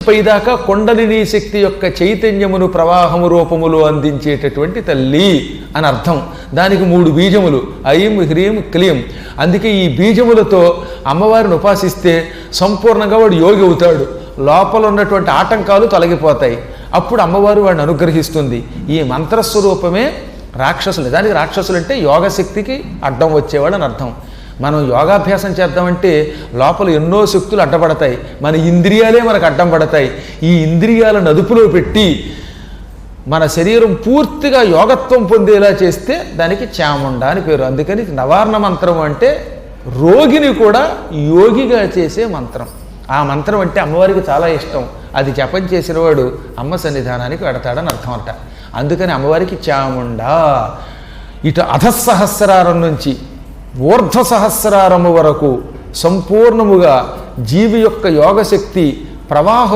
పైదాకా కొండలిని శక్తి యొక్క చైతన్యమును ప్రవాహము రూపములు అందించేటటువంటి తల్లి అని అర్థం. దానికి 3 బీజములు, ఐం హ్రీం క్లీం. అందుకే ఈ బీజములతో అమ్మవారిని ఉపాసిస్తే సంపూర్ణంగా వాడు యోగి అవుతాడు, లోపల ఉన్నటువంటి ఆటంకాలు తొలగిపోతాయి. అప్పుడు అమ్మవారు వాడిని అనుగ్రహిస్తుంది. ఈ మంత్రస్వరూపమే రాక్షసులు. దానికి రాక్షసులు అంటే యోగశక్తికి అడ్డం వచ్చేవాడు అని అర్థం. మనం యోగాభ్యాసం చేద్దామంటే లోపల ఎన్నో శక్తులు అడ్డపడతాయి, మన ఇంద్రియాలే మనకు అడ్డం పడతాయి. ఈ ఇంద్రియాలను అదుపులో పెట్టి మన శరీరం పూర్తిగా యోగత్వం పొందేలా చేస్తే దానికి చాముండ అని పేరు. అందుకని నవార్ణ మంత్రం అంటే రోగిని కూడా యోగిగా చేసే మంత్రం. ఆ మంత్రం అంటే అమ్మవారికి చాలా ఇష్టం. అది జపం చేసిన వాడు అమ్మ సన్నిధానానికి వెడతాడని అర్థం అంట. అందుకని అమ్మవారికి చాముండ. ఇటు అధస్సహస్రారం నుంచి ఊర్ధ్వ సహస్రారము వరకు సంపూర్ణముగా జీవి యొక్క యోగశక్తి ప్రవాహ